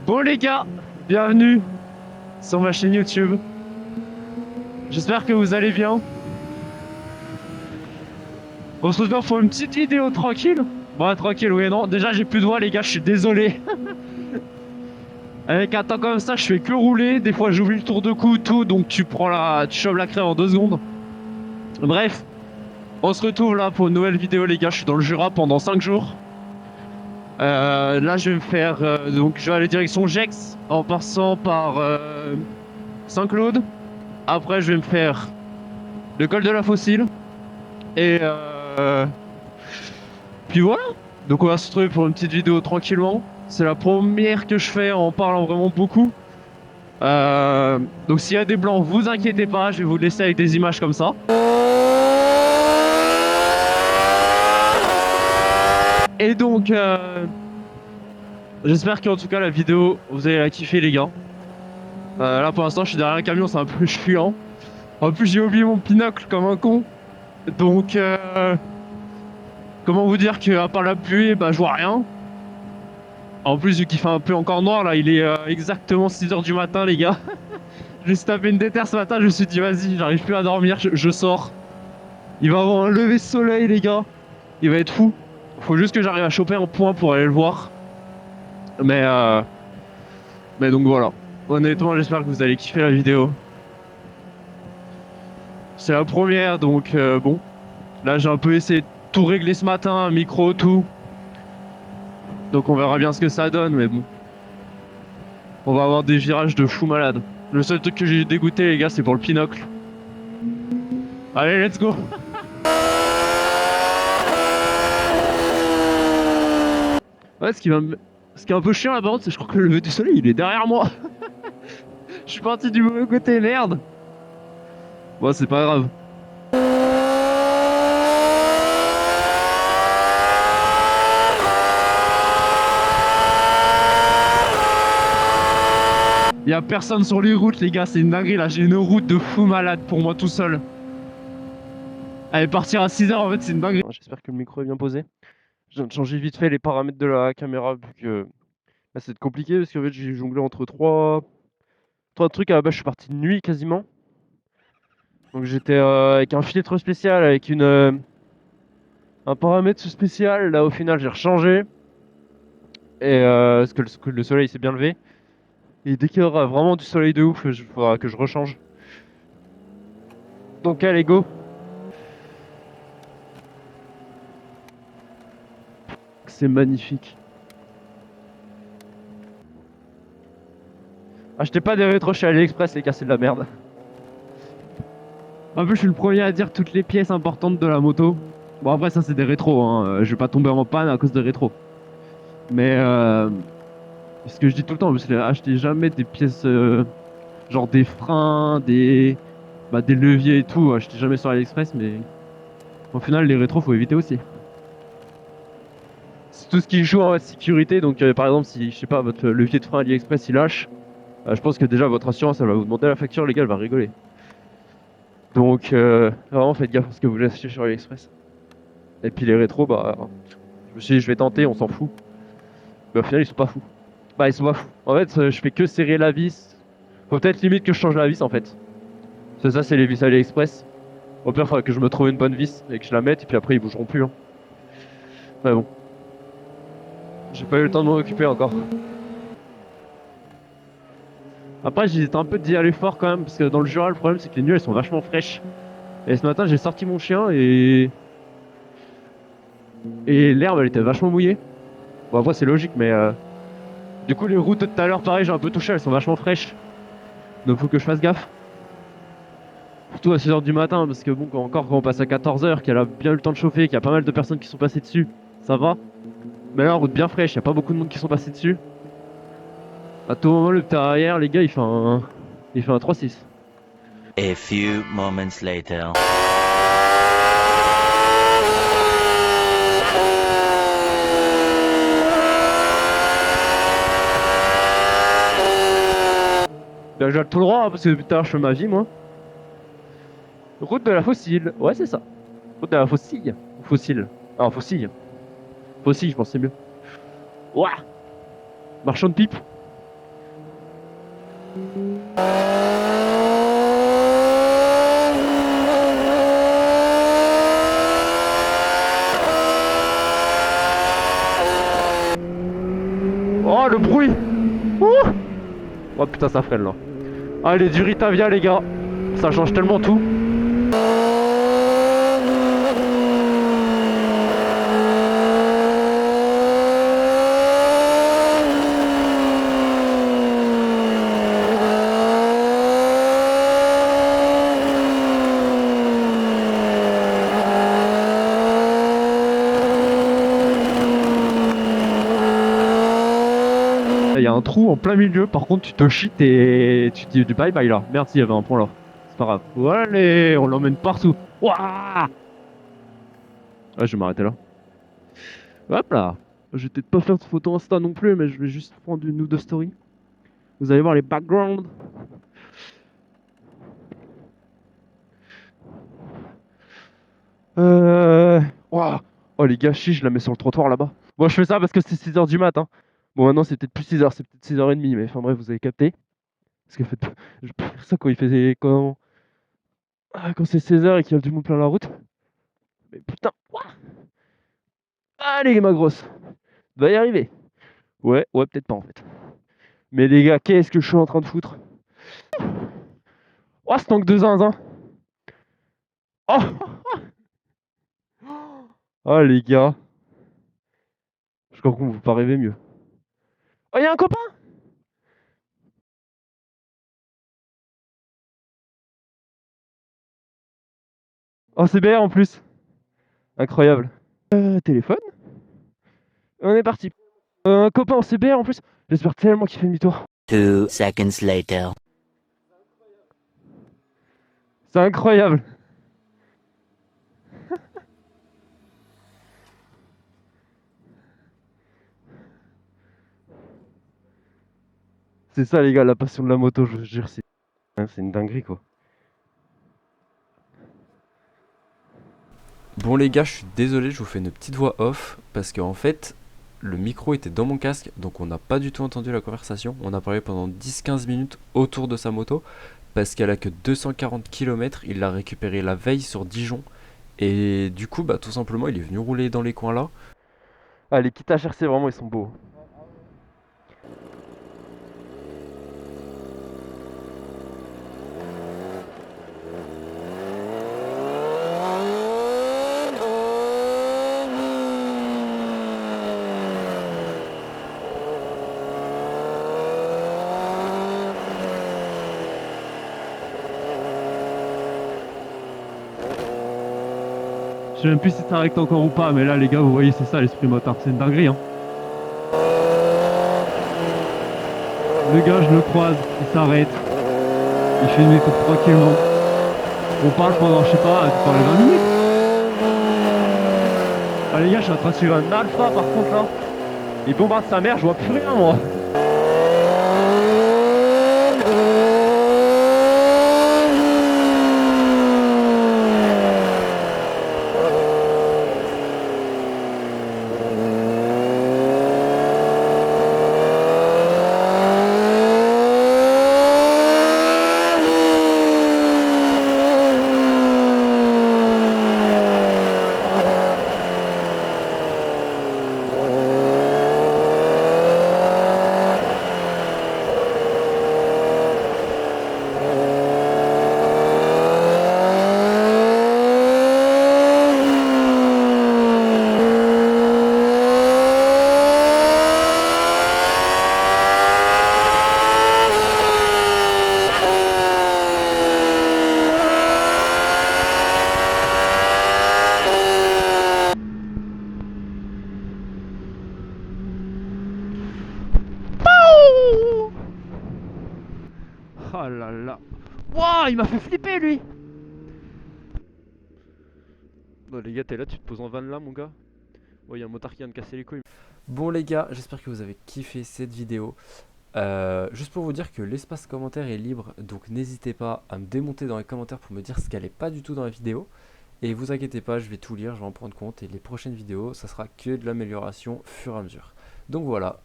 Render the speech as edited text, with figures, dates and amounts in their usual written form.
Bon les gars, bienvenue sur ma chaîne YouTube. J'espère que vous allez bien. On se retrouve pour une petite vidéo tranquille. Bon, tranquille, oui et non. Déjà, j'ai plus de voix les gars, je suis désolé. Avec un temps comme ça, je fais que rouler. Des fois, j'oublie le tour de cou, tout. Donc, tu chopes la crème en 2 secondes. Bref, on se retrouve là pour une nouvelle vidéo les gars. Je suis dans le Jura pendant 5 jours. Là, je vais me faire... donc, je vais aller direction Gex en passant par Saint-Claude. Après, je vais me faire le col de la Fossile. Et puis voilà. Donc on va se retrouver pour une petite vidéo tranquillement. C'est la première que je fais en parlant vraiment beaucoup. Donc s'il y a des blancs, vous inquiétez pas, je vais vous laisser avec des images comme ça. Et donc j'espère qu'en tout cas la vidéo, vous allez la kiffer les gars. Là pour l'instant je suis derrière un camion, c'est un peu chiant. En plus j'ai oublié mon binocle comme un con. Donc comment vous dire qu'à part la pluie, bah je vois rien. En plus, vu qu'il fait un peu encore noir, là, il est exactement 6h du matin, les gars. Je me suis tapé une déterre ce matin, je me suis dit, vas-y, j'arrive plus à dormir, je sors. Il va avoir un lever de soleil, les gars. Il va être fou. Faut juste que j'arrive à choper un point pour aller le voir. Mais, mais donc voilà. Honnêtement, j'espère que vous allez kiffer la vidéo. C'est la première, donc bon. Là, j'ai un peu essayé de tout régler ce matin, micro, tout. Donc on verra bien ce que ça donne, mais bon. On va avoir des virages de fou malade. Le seul truc que j'ai dégoûté les gars c'est pour le pinocle. Allez let's go. Ouais ce qui est un peu chiant là par contre c'est que je crois que le lever du soleil il est derrière moi. Je suis parti du mauvais côté, merde. Bon c'est pas grave. Y'a personne sur les routes les gars, c'est une dinguerie là, j'ai une route de fou malade pour moi tout seul. Allez partir à 6h en fait c'est une dinguerie. J'espère que le micro est bien posé. Je viens de changer vite fait les paramètres de la caméra vu que là c'est compliqué parce qu'en fait j'ai jonglé entre trois trucs. À la base je suis parti de nuit quasiment. Donc j'étais avec un filtre spécial, avec un paramètre spécial. Là au final j'ai rechangé. Et parce que le soleil s'est bien levé. Et dès qu'il y aura vraiment du soleil de ouf, il faudra que je rechange. Donc allez go. C'est magnifique. Achetez pas des rétros chez AliExpress les gars, c'est de la merde. En plus je suis le premier à dire toutes les pièces importantes de la moto. Bon après ça c'est des rétros, hein. Je vais pas tomber en panne à cause de rétros. Mais ce que je dis tout le temps, c'est achetez jamais des pièces genre des freins, des leviers et tout. Achetez jamais sur AliExpress, mais au final les rétros faut éviter aussi. C'est tout ce qui joue en sécurité, donc par exemple si je sais pas votre levier de frein AliExpress il lâche, je pense que déjà votre assurance elle va vous demander la facture, les gars, elle va rigoler. Donc vraiment faites gaffe à ce que vous achetez sur AliExpress. Et puis les rétros, bah je me suis dit je vais tenter, on s'en fout. Mais au final ils sont pas fous. Bah ils sont pas fous. En fait je fais que serrer la vis. Faut peut-être limite que je change la vis en fait. C'est ça, c'est les vis AliExpress. Au pire, il faudra que je me trouve une bonne vis et que je la mette, et puis après ils bougeront plus. Hein. Mais bon. J'ai pas eu le temps de m'en occuper encore. Après, j'hésite un peu d'y aller fort quand même, parce que dans le Jura, le problème c'est que les nuits elles sont vachement fraîches. Et ce matin, j'ai sorti mon chien et l'herbe elle était vachement mouillée. Bon, après, c'est logique, mais du coup, les routes de tout à l'heure, pareil, j'ai un peu touché, elles sont vachement fraîches. Donc, faut que je fasse gaffe. Surtout à 6h du matin, parce que bon, quand on passe à 14h, qu'elle a bien eu le temps de chauffer, qu'il y a pas mal de personnes qui sont passées dessus, ça va. Mais là, route bien fraîche, il y a pas beaucoup de monde qui sont passés dessus. À tout moment, le petit arrière, les gars, il fait un 3-6. A few moments later. Ben, j'ai tout le droit, hein, parce que depuis tout à l'heure, je fais ma vie, moi. Route de la Fossile. Ouais, c'est ça. Route de la Fossile. Ou Fossile. Ah, Fossile. Fossile, je pense que c'est mieux. Ouah. Marchand de pipe. Oh, le bruit. Ouh. Oh putain, ça freine là. Allez, du Ritavia, les gars. Ça change tellement tout. Il y a un trou en plein milieu, par contre tu te cheats et tu dis bye bye là. Merde, il y avait un point là. C'est pas grave. Allez, on l'emmène partout. Ouah. Ouais, je vais m'arrêter là. Hop là. Je vais peut-être pas faire de photo Insta non plus, mais je vais juste prendre une ou deux stories. Vous allez voir les backgrounds. Ouah. Oh les gars, je la mets sur le trottoir là-bas. Bon, je fais ça parce que c'est 6h du mat. Hein. Bon, maintenant c'est peut-être plus 6h, c'est peut-être 6h30, mais enfin bref, vous avez capté. Parce que faites... je peux faire ça quand il fait. Quand c'est 16h et qu'il y a du monde plein la route. Mais putain. Ouah. Allez, ma grosse. Va y arriver. Ouais, peut-être pas en fait. Mais les gars, qu'est-ce que je suis en train de foutre? Oh, ce tank de zinzin. Oh, oh les gars. Je crois qu'on ne peut pas rêver mieux. Oh, il y a un copain. Oh, c'est BR en plus. Incroyable. Téléphone. On est parti. Un copain en CBR en plus. J'espère tellement qu'il fait demi-tour. 2 seconds later. C'est incroyable. C'est ça les gars, la passion de la moto, je vous jure, c'est une dinguerie quoi. Bon les gars, je suis désolé, je vous fais une petite voix off parce qu'en fait, le micro était dans mon casque, donc on n'a pas du tout entendu la conversation. On a parlé pendant 10-15 minutes autour de sa moto parce qu'elle a que 240 km, il l'a récupérée la veille sur Dijon. Et du coup, bah tout simplement, il est venu rouler dans les coins là. Ah, les kits HRC, vraiment, ils sont beaux. Je sais même plus si ça recte encore ou pas, mais là les gars, vous voyez, c'est ça l'esprit motard, c'est une dinguerie. Hein. Le gars, je le croise, il s'arrête, il fait une méthode tranquillement. On parle pendant, je sais pas, tu parles 20 minutes. Ah les gars, je suis en train de suivre un alpha par contre là. Il bombarde sa mère, je vois plus rien moi. Oh là là. Wouah, il m'a fait flipper lui. Bon les gars, t'es là, tu te poses en van là mon gars. Oh, il y a un motard qui vient de casser les couilles. Bon les gars, j'espère que vous avez kiffé cette vidéo. Juste pour vous dire que l'espace commentaire est libre, donc n'hésitez pas à me démonter dans les commentaires pour me dire ce qui n'est pas du tout dans la vidéo. Et vous inquiétez pas, je vais tout lire, je vais en prendre compte et les prochaines vidéos, ça sera que de l'amélioration fur et à mesure. Donc voilà,